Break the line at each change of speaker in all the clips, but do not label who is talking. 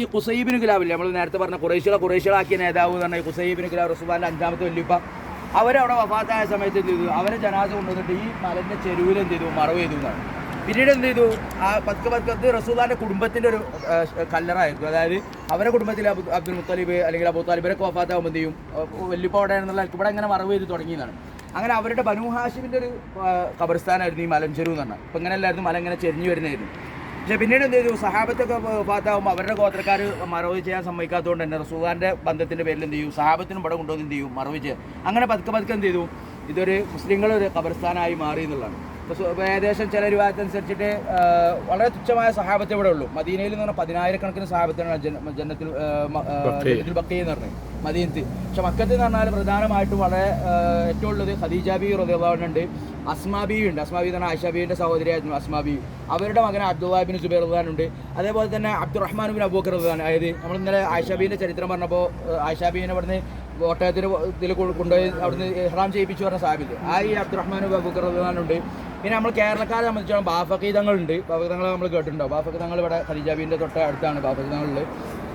ഈ ഖുസൈബിന് കിലാബില്ലേ, നമ്മൾ നേരത്തെ പറഞ്ഞ കുറേശ്ശികളാക്കിയ നേതാവ് എന്ന് പറഞ്ഞാൽ ഖുസൈബിന് കിലാബ്, റസൂലുള്ളാഹിന്റെ 5ാമത്തെ വല്യപ്പ. അവരവിടെ വഫാത്തായ സമയത്ത് എന്ത് ചെയ്തു, അവരെ ജനാസ കൊണ്ടുവന്നിട്ട് ഈ മലൻ്റെ ചെരുവിൽ എന്ത് ചെയ്തു, മറവ് ചെയ്തു എന്നാണ്. പിന്നീട് എന്ത് ചെയ്തു, ആ പതുക്കെ റസൂലുള്ളാഹിന്റെ കുടുംബത്തിൻ്റെ ഒരു കല്ലറായിരുന്നു. അതായത് അവരുടെ കുടുംബത്തിൽ അബ്ദുൽ മുത്തലിബ് അല്ലെങ്കിൽ അബൂ താലിബിനൊക്കെ വഫാത്താകുമ്പോൾ എന്ത് ചെയ്യും, വല്യപ്പ അവിടെ ആണെന്നുള്ള ഇവിടെ ഇങ്ങനെ മറവ് ചെയ്ത് തുടങ്ങിയതാണ്. അങ്ങനെ അവരുടെ ബനൂ ഹാഷിമിൻ്റെ ഒരു ഖബർസ്ഥാനായിരുന്നു ഈ മലഞ്ചെരുവ് എന്ന് പറഞ്ഞാൽ. ഇപ്പം ഇങ്ങനെയല്ലായിരുന്നു, മല ഇങ്ങനെ ചെരിഞ്ഞു വരുന്നതായിരുന്നു. പക്ഷേ പിന്നീട് എന്ത് ചെയ്തു, സഹാബത്തൊക്കെ ഫാത്താകുമ്പോൾ അവരുടെ ഗോത്രക്കാർ മറവ് ചെയ്യാൻ സമ്മതിക്കാത്തതുകൊണ്ട് തന്നെ റസൂലുള്ളാഹിന്റെ ബന്ധത്തിൻ്റെ പേരിൽ എന്ത് ചെയ്യും, സഹാബത്തിനും ഇവിടെ കൊണ്ടുവന്ന് എന്ത് ചെയ്യും, മറവ് ചെയ്യുക. അങ്ങനെ പതുക്കെ എന്ത് ചെയ്തു, ഇതൊരു മുസ്ലിങ്ങളൊരു ഖബർസ്ഥാനായി മാറി എന്നുള്ളതാണ്. ഇപ്പോൾ ഏകദേശം ചില രൂപത്തനുസരിച്ചിട്ട് വളരെ തുച്ഛമായ സഹാബത്തെ ഇവിടെ ഉള്ളൂ. മദീനയിൽ എന്ന് പറഞ്ഞാൽ 10,000-കണക്കിന് സഹാബത്തിനാണ് ജന്നത്തുൽ ബഖീ എന്ന് പറഞ്ഞത് മദീനത്ത്. പക്ഷെ മക്കത്ത് എന്ന് പറഞ്ഞാൽ പ്രധാനമായിട്ടും വളരെ ഏറ്റവും ഉള്ളത് ഖദീജ ബീവി റളിയല്ലാഹു അൻഹ ഉണ്ട്, അസ്മാ ബീവി ഉണ്ട്. അസ്മാ ബീവി എന്ന് പറഞ്ഞാൽ ആയിഷ ബീവിൻ്റെ സഹോദരിയായിരുന്നു അസ്മാ ബീവി. അവരുടെ മകൻ അബ്ദുല്ലാഹി ഇബ്നു സുബൈർ റളിയല്ലാഹു ഉണ്ട്. അതേപോലെ തന്നെ അബ്ദുറഹ്മാൻ ഇബ്നു അബൂബക്കർ റളിയല്ലാഹു അൻഹു. അതായത് നമ്മൾ ഇന്നലെ ആയിഷ ബീവിൻ്റെ ചരിത്രം പറഞ്ഞപ്പോൾ ആയിഷ ബീവിനെ ഇവിടുന്ന് ഒട്ടകത്തിന് ഇതിൽ കൊണ്ടുപോയി അവിടുന്ന് ഇഹ്റാം ചെയ്യിപ്പിച്ചു പറഞ്ഞ സാഹിബ് ഈ അബ്ദുറഹ്മാൻ ഇബ്നു അബൂബക്കർ റളിയല്ലാഹു അൻഹു ഉണ്ട്. പിന്നെ നമ്മൾ കേരളക്കാരെ സംബന്ധിച്ചോളം ബാഫഖീതങ്ങളുണ്ട്. ബാഫഖീതങ്ങൾ നമ്മൾ കേട്ടിട്ടുണ്ടോ? ബാഫഖീതങ്ങൾ ഇവിടെ ഖദീജ ബീവിൻ്റെ തൊട്ട് അടുത്താണ് ബാഫഖീതങ്ങളുള്ളത്.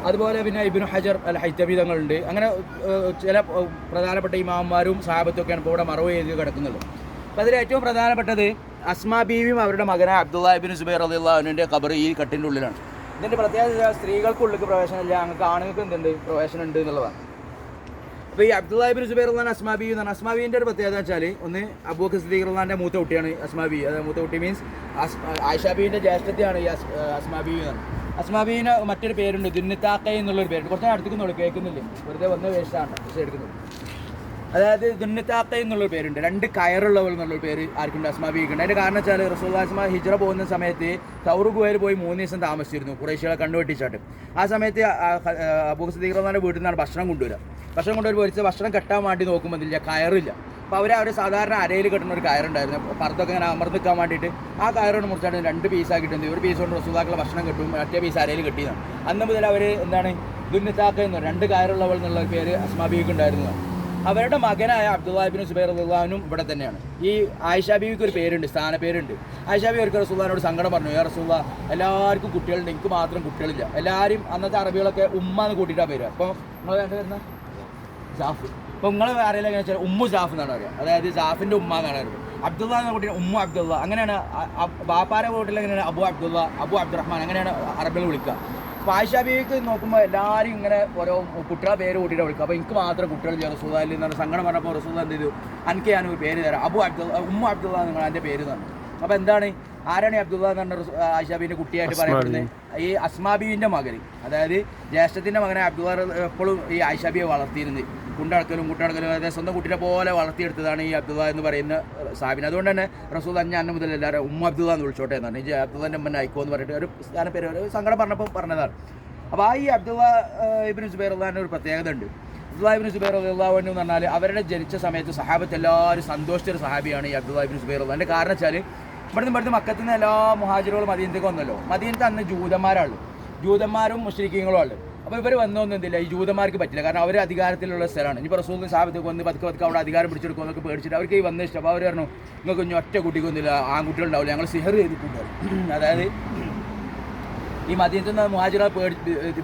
അതുപോലെ പിന്നെ ഇബ്നു ഹജർ അൽ ഹൈതമി തങ്ങളുണ്ട്. അങ്ങനെ ചില പ്രധാനപ്പെട്ട ഇമാമുമാരും സഹാബത്തൊക്കെയാണ് ഇപ്പോൾ ഇവിടെ മറവ് ചെയ്ത് കിടക്കുന്നത്. അപ്പോൾ അതിൽ ഏറ്റവും പ്രധാനപ്പെട്ടത് അസ്മാ ബീവിയും അവരുടെ മകനായ അബ്ദുല്ലാഹി ഇബ്നു സുബൈർ റളിയല്ലാഹു അൻഹുവിൻ്റെ ഖബർ ഈ കട്ടിൻ്റെ ഉള്ളിലാണ്. ഇതിൻ്റെ പ്രത്യേകത സ്ത്രീകൾക്കുള്ളിൽ പ്രവേശനമില്ല, ഞങ്ങൾക്ക് ആണുങ്ങൾക്ക് എന്തുണ്ട്, പ്രവേശനം ഉണ്ട് എന്നുള്ളതാണ്. അപ്പോൾ ഈ അബ്ദുല്ലാഹി ഇബ്നു സുബൈർ റളിയല്ലാഹു അൻഹു അസ്മാ ബീവി എന്ന് പറഞ്ഞാൽ അസ്മാ ബീവിൻ്റെ ഒരു പ്രത്യേകത വെച്ചാൽ ഒന്ന് അബൂബക്കർ സിദ്ദീഖ് റളിയല്ലാഹുവിൻ്റെ മൂത്ത കുട്ടിയാണ് അസ്മാ ബീവി. അതായത് മൂത്ത കുട്ടി മീൻസ് ആയിഷ ബീവിൻ്റെ ജ്യേഷ്ഠത്തെയാണ് ഈ അസ്മാ ബീവി എന്ന് പറഞ്ഞത്. അസ്മാ ബീവിന് മറ്റൊരു പേരുണ്ട്, ദുന്നിത്താക്ക എന്നുള്ളൊരു പേരുണ്ട്. കുറച്ച് അടുത്തേക്കുന്നുള്ളൂ, കേൾക്കുന്നില്ലേ, വെറുതെ വന്ന വേഷമാണ് പക്ഷേ എടുക്കുന്നത്. അതായത് ദുന്നിത്താക്ക എന്നുള്ളൊരു പേരുണ്ട്. 2 കയറുള്ളവൾ എന്നുള്ളൊരു പേര് ആർക്കുണ്ട്, അസ്മാ ബീവിക്കുണ്ട്. അതിൻ്റെ കാരണം വെച്ചാൽ റസൂലുള്ളാഹി ഹിജ്റ പോകുന്ന സമയത്ത് സൗർ ഗുഹയിൽ പോയി 3 ദിവസം താമസിച്ചിരുന്നു ഖുറൈശികളെ കണ്ടുവെട്ടിച്ചാട്ട്. ആ സമയത്ത് അബൂബക്കർ സിദ്ദീഖ് റളിയല്ലാഹുവിൻ്റെ വീട്ടിൽ നിന്നാണ് ഭക്ഷണം കൊണ്ടുവരിക. ഭക്ഷണം കൊണ്ടുവരുമ്പോൾ ഭക്ഷണം കെട്ടാൻ വേണ്ടി നോക്കുമ്പോൾ എന്തില്ല, കയറില്ല. അപ്പോൾ അവർ സാധാരണ അരയിൽ കെട്ടുന്ന ഒരു കയറുണ്ടായിരുന്നു, പുറത്തൊക്കെ ഇങ്ങനെ അമർന്ന് നിൽക്കാൻ വേണ്ടിയിട്ട്. ആ കയറോട് മുറിച്ചായിട്ട് 2 പീസാക്കിയിട്ടുണ്ട്. ഒരു പീസ് കൊണ്ട് റസൂലുള്ളാഹിക്കുള്ള ഭക്ഷണം കിട്ടും, മറ്റേ പീസ് അരയിൽ കെട്ടിയതാണ്. അന്ന് മുതൽ അവർ എന്താണ് ദുന്നിത്താക്ക എന്ന് 2 കയറുള്ളവൾ എന്നുള്ള പേര് അസ്മാ ബീവിക്ക് ഉണ്ടായിരുന്നതാണ്. അവരുടെ മകനായ അബ്ദുല്ലാഹി ഇബ്നു സുബൈർ റളിയല്ലാഹു അൻഹു ഇവിടെ തന്നെയാണ്. ഈ ആയിഷ ബീവിക്ക് ഒരു പേരുണ്ട്, സ്ഥാനപ്പേരുണ്ട്. ആയിഷ ബീവി ഒരിക്കൽ റസൂലുള്ളാഹിനോട് സങ്കടം പറഞ്ഞു, യാ റസൂലുള്ളാഹ്, എല്ലാവർക്കും കുട്ടികളുണ്ട്, എനിക്ക് മാത്രം കുട്ടികളില്ല. എല്ലാവരും അന്നത്തെ അറബികളൊക്കെ ഉമ്മ എന്ന് കൂട്ടിയിട്ടാണ് പേര്. അപ്പോൾ നിങ്ങൾ വേണ്ട വരുന്ന ജാഫ്, ഇപ്പോൾ നിങ്ങൾ അറിയില്ല എങ്ങനെ വെച്ചാൽ ഉമ്മു ജാഫ് എന്നാണ് പറയുക. അതായത് ജാഫിൻ്റെ ഉമ്മ എന്നാണ് പറയുന്നത്. അബ്ദുള്ള എന്ന കുട്ടിയെ ഉമ്മു അബ്ദുള്ള, അങ്ങനെയാണ്. ബാപ്പാരെ വീട്ടിൽ എങ്ങനെയാണ് അബു അബ്ദുള്ള, അബു അബ്ദുറഹ്മാൻ, അങ്ങനെയാണ് അറബികൾ വിളിക്കുക. അപ്പോൾ ആയിഷ ബീവിക്ക് നോക്കുമ്പോൾ എല്ലാവരും ഇങ്ങനെ ഓരോ കുട്ടികളെ പേര് കൂട്ടിയിട്ട് വിളിക്കുക. അപ്പോൾ എനിക്ക് മാത്രം കുട്ടികളില്ല റസൂലുള്ളാഹി എന്ന് പറഞ്ഞ സങ്കടം പറഞ്ഞപ്പോൾ റസൂലുള്ളാഹി എന്ത് ചെയ്തു, എനിക്ക് ഞാനൊരു പേര് തരാം, അബു അബ്ദുള്ള, ഉമ്മു അബ്ദുള്ള നിങ്ങൾ എൻ്റെ പേര് തന്നെ. അപ്പോൾ എന്താണ്, ആരാണ് ഈ അബ്ദുള്ള എന്ന് പറഞ്ഞ ആയിഷ ബീവിൻ്റെ കുട്ടിയായിട്ട് പറയപ്പെടുന്നത്? ഈ അസ്മാ ബീവിൻ്റെ മകൻ, അതായത് ജ്യേഷ്ഠത്തിൻ്റെ മകനെ അബ്ദുള്ള എപ്പോഴും ഈ ആയിഷ ബീവി വളർത്തിയിരുന്നത്. കുട്ടടക്കലും അതായത് സ്വന്തം കുട്ടിയെ പോലെ വളർത്തിയെടുത്തതാണ് ഈ അബ്ദുള്ള എന്ന് പറയുന്ന സാഹിബിന്. അതുകൊണ്ട് തന്നെ റസൂൽ അന്ന് മുതൽ എല്ലാവരും ഉമ്മ അബ്ദുള്ള എന്ന് വിളിച്ചോട്ടെ എന്നാണ്. ഈ അബ്ദുള്ളൻ്റെ അമ്മ അയക്കോ എന്ന് പറഞ്ഞിട്ട് ഒരു പേര് ഒരു സങ്കടം പറഞ്ഞപ്പോൾ പറഞ്ഞതാണ്. അപ്പോൾ ഈ അബ്ദുള്ള ഇബ്നു സുബൈർ റളിയല്ലാഹു അൻഹു ഒരു പ്രത്യേകത ഉണ്ട്. അബ്ദുള്ള ഇബ്നു സുബൈർ റളിയല്ലാഹു അൻഹു എന്ന് പറഞ്ഞാൽ അവരുടെ ജനിച്ച സമയത്ത് സഹാബത്ത് എല്ലാവരും സന്തോഷിച്ചൊരു സഹാബിയാണ് ഈ അബ്ദുള്ള ഇബ്നു സുബൈർ റളിയല്ലാഹു. അതിൻ്റെ കാരണം വെച്ചാൽ ഇവിടുന്ന് മക്കത്തിൽ നിന്ന് എല്ലാ മുഹാജിറുകളും മദീനത്തേക്ക് വന്നല്ലോ. മദീനത്ത് അന്ന് ജൂതന്മാരാണ്, ജൂതന്മാരും മുശ്രിക്കീങ്ങളും ആണ്. അപ്പോൾ ഇവർ വന്നൊന്നും എന്തില്ല, ഈ ജൂതന്മാർക്ക് പറ്റില്ല, കാരണം അവർ അധികാരത്തിലുള്ള സ്ഥലമാണ്. ഇനിയിപ്പോൾ റസൂൽ സാഹബത്തേക്ക് വന്ന് പതുക്കെ അവിടെ അധികാരം പിടിച്ചെടുക്കും എന്നൊക്കെ പേടിച്ചിട്ട് അവർക്ക് ഈ വന്ന ഇഷ്ടം. അപ്പോൾ അവർ പറഞ്ഞു, നിങ്ങൾക്ക് ഇനി ഒറ്റ കുട്ടിക്കൊന്നുമില്ല, ആൺകുട്ടികളുണ്ടാവില്ല, ഞങ്ങൾ സിഹർ ചെയ്തിട്ടുണ്ട്. അതായത് ഈ മദീനത്തിൽ നിന്ന് മുഹാജിറുകൾ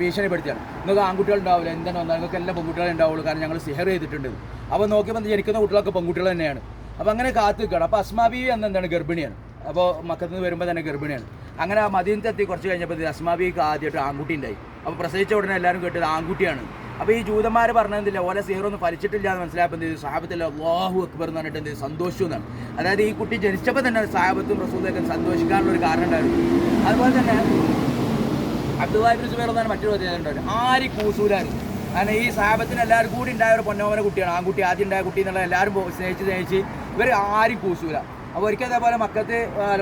ഭീഷണിപ്പെടുത്തിയാണ്, നിങ്ങൾക്ക് ആൺകുട്ടികളുണ്ടാവില്ല, എന്താണ് വന്നാൽ നിങ്ങൾക്ക് എല്ലാം പെൺകുട്ടികളെ ഉണ്ടാവുള്ളൂ, കാരണം ഞങ്ങൾ സിഹർ ചെയ്തിട്ടുണ്ട്. അപ്പോൾ നോക്കിയപ്പോൾ ജനിക്കുന്ന കുട്ടികളൊക്കെ പെൺകുട്ടികൾ തന്നെയാണ്. അപ്പോൾ അങ്ങനെ കാത്തു നിൽക്കുകയാണ്. അപ്പോൾ അസ്മാ ബീവി എന്താണ് ഗർഭിണിയാണ്. അപ്പോൾ മക്കത്ത് നിന്ന് വരുമ്പോൾ തന്നെ ഗർഭിണിയാണ്. അങ്ങനെ മദീനത്തെത്തി കുറച്ച് കഴിഞ്ഞപ്പോൾ അസ്മാ ബീവിക്ക് ആദ്യമായിട്ട് ആൺകുട്ടി ഉണ്ടായി. അപ്പോൾ പ്രസവിച്ച ഉടനെ എല്ലാവരും കേട്ടത് ആൺകുട്ടിയാണ്. അപ്പോൾ ഈ ജൂതന്മാർ പറഞ്ഞതില്ല, ഓല സിഹറൊന്നും ഫലിച്ചിട്ടില്ല എന്ന് മനസ്സിലായപ്പോൾ എന്ത് ചെയ്തു, സഹാബത്തിൽ അല്ലാഹു അക്ബർ എന്ന് പറഞ്ഞിട്ട് എന്ത് സന്തോഷിച്ചു എന്നാണ്. അതായത് ഈ കുട്ടി ജനിച്ചപ്പോൾ തന്നെ സഹാബത്തും റസൂലൊക്കെ സന്തോഷിക്കാനുള്ളൊരു കാരണം ഉണ്ടായിരുന്നു. അതുപോലെ തന്നെ അബ്ദുല്ലാഹി ഇബ്നു സുബൈർ എന്നാണ് മറ്റൊരു പ്രത്യേകത ഉണ്ടായിരുന്നു, ആരും കൂസൂലായിരുന്നു. കാരണം ഈ സഹാബത്തിന് എല്ലാവരും കൂടി ഉണ്ടായ ഒരു പൊന്നോമന കുട്ടിയാണ്, ആൺകുട്ടി ആദ്യം ഉണ്ടായ കുട്ടി എന്നുള്ള എല്ലാവരും സ്നേഹിച്ച് ഇവർ ആരും കൂസൂല. അപ്പോൾ ഒരിക്കൽ അതേപോലെ മക്കത്ത്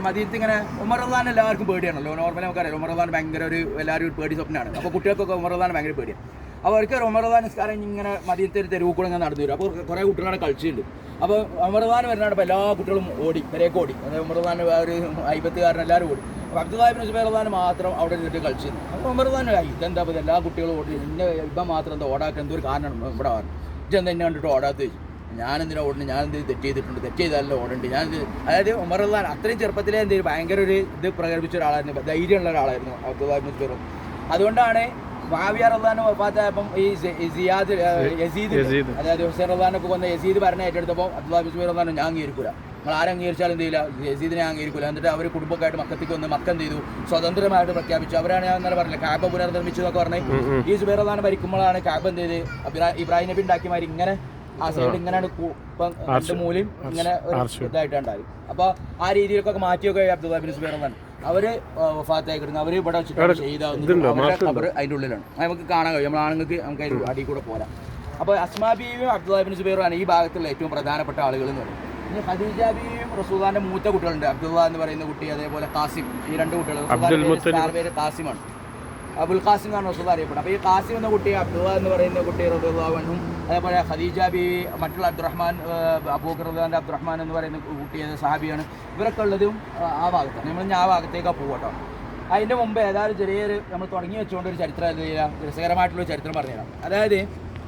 മദീനത്ത് ഇങ്ങനെ ഉമർ റളിയല്ലാഹു എല്ലാവർക്കും പേടിയാണല്ലോ. നോർമലി നമുക്കറിയാം ഉമർ റളിയല്ലാഹു ഭയങ്കര എല്ലാവരും പേടി സ്വപ്നമാണ്. അപ്പോൾ കുട്ടികൾക്കൊക്കെ ഉമർ റളിയല്ലാഹു ഭയങ്കര പേടിയാണ്. അപ്പോൾ ഒരിക്കൽ ഉമർ റളിയല്ലാഹു നിസ്കാരം ഇങ്ങനെ മദീനത്തെ ഒരു തെരുവ് കൂടെ ഇങ്ങനെ നടന്നു വരും. അപ്പോൾ കുറേ കുട്ടികളെ കളിച്ചിട്ടുണ്ട്. അപ്പോൾ ഉമർ റളിയല്ലാഹു വരുന്നപ്പോൾ എല്ലാ കുട്ടികളും ഓടി, പെരേക്ക് ഓടി. അതായത് ഉമർ റളിയല്ലാഹു ഒരു അയ്യത്തുകാരൻ എല്ലാവരും ഓടി. അപ്പോൾ അബ്ദുല്ലാഹി ഇബ്നു സുബൈർ റളിയല്ലാഹു മാത്രം അവിടെ ഇരുന്നിട്ട് കളിച്ചിരുന്നു. അപ്പോൾ ഉമർ റളിയല്ലാഹു ഇതെന്താ ഇപ്പോൾ എല്ലാ കുട്ടികളും ഓടി, ഇന്ന ഇപ്പം മാത്രം എന്താ ഓടാക്കാൻ എന്തോ ഒരു കാരണം ഇവിടെ പറഞ്ഞു, ഇതെന്താ എന്നെ കണ്ടിട്ട് ഓടാത്ത ചോദിച്ചു. ഞാനെന്തിനാ ഓടുന്നത്, ഞാനെന്തെങ്കിലും തെറ്റ് ചെയ്തിട്ടുണ്ട്, തെറ്റ് ചെയ്താലല്ലോ ഓടേണ്ടി. അതായത് ഉമർ റളിയല്ലാഹു അത്രയും ചെറുപ്പത്തിലേ എന്തെങ്കിലും ഭയങ്കര ഒരു ഇത് പ്രകടിപ്പിച്ച ഒരാളായിരുന്നു, ധൈര്യമുള്ള ഒരാളായിരുന്നു അബ്ദുല്ലാഹി ഇബ്നു സുബൈർ. അതുകൊണ്ടാണ് മുആവിയ റളിയല്ലാഹു വഫാത്തായപ്പം ഈ യസീദ് അതായത് ഹുസൈൻ റളിയല്ലാഹു കൊന്ന യസീദ് ഭരണം ഏറ്റെടുത്തപ്പോൾ അബ്ദുല്ലാഹ് ഇബ്നു സുബൈർ റളിയല്ലാഹു ഞാൻ അംഗീകരിക്കൂല, നമ്മൾ ആരും അംഗീകരിച്ചാലും എന്ത് ചെയ്യില്ല, യസീദിനെ അംഗീകരിക്കൂല. എന്നിട്ട് അവർ കുടുംബക്കായിട്ട് മക്കത്തേക്ക് വന്ന് മക്ക എന്ത് ചെയ്തു, സ്വതന്ത്രമായിട്ട് പ്രഖ്യാപിച്ചു. അവരാണ് ഞാൻ ഇന്നലെ പറഞ്ഞില്ല കാബ പുനർനിർമ്മിച്ചു എന്നൊക്കെ പറഞ്ഞ് ഈ സുബൈർ റളിയല്ലാഹു ഭരിക്കുമ്പോഴാണ് കാബ എന്ത് ചെയ്ത് ഇബ്രാഹിം നബി ഉണ്ടാക്കിയ മാതിരി ഇങ്ങനെ ആ സൈഡ് ഇങ്ങനെയാണ് രണ്ട് മൂലയും ഇങ്ങനെ ഒരു ഇതായിട്ടുണ്ടായി. അപ്പോൾ ആ രീതിയിലൊക്കെ മാറ്റിയൊക്കെ അബ്ദുല്ലാഹ് ഇബ്നു സുബൈർ റളിയല്ലാഹു അവര് വഫാത്തായി കിടന്നു. അവർ ഇവിടെ വെച്ചിട്ട് ഖബർ അതിൻ്റെ ഉള്ളിലാണ്, നമുക്ക് കാണാൻ കഴിയും. നമ്മൾ ആണുങ്ങൾക്ക് നമുക്ക് അതിൻ്റെ അടിയിൽ കൂടെ പോരാം. അപ്പോൾ അസ്മാ ബീവിയും അബ്ദുല്ലാഹ് ഇബ്നു സുബൈറുമാണ് ഈ ഭാഗത്തുള്ള ഏറ്റവും പ്രധാനപ്പെട്ട ആളുകൾ എന്ന് പറയും. ഇനി ഖദീജ ബീവിയും റസൂലുള്ളാഹിന്റെ മൂത്ത കുട്ടികളുണ്ട്, അബ്ദുള്ള എന്ന് പറയുന്ന കുട്ടി, അതേപോലെ ഖാസിം. ഈ രണ്ട് കുട്ടികൾ പേര് ഖാസിമാണ്, അബുൽ ഖാസിം എന്നാണ് റസൂൽ അറിയപ്പെടുന്നത്. അപ്പോൾ ഈ ഖാസിം എന്ന കുട്ടി, അബ്ദുള്ള എന്ന് പറയുന്ന കുട്ടി റളിയല്ലാഹു അൻഹും, അതേപോലെ ഖദീജ ബീവി, മറ്റുള്ള അബ്ദുറഹ്മാൻ അബൂബക്കർ റളിയല്ലാഹു അബ്ദുറഹ്മാൻ എന്ന് പറയുന്ന കുട്ടി സഹാബിയാണ്. ഇവരൊക്കെ ഉള്ളതും ആ ഭാഗത്താണ്. നമ്മൾ ഞാൻ ആ ഭാഗത്തേക്കാണ് പോകട്ടോ. അതിൻ്റെ മുമ്പ് ഏതായാലും ചെറിയൊരു നമ്മൾ തുടങ്ങി വെച്ചുകൊണ്ട് ഒരു ചരിത്രം രസകരമായിട്ടുള്ള ചരിത്രം പറഞ്ഞുതരാം. അതായത്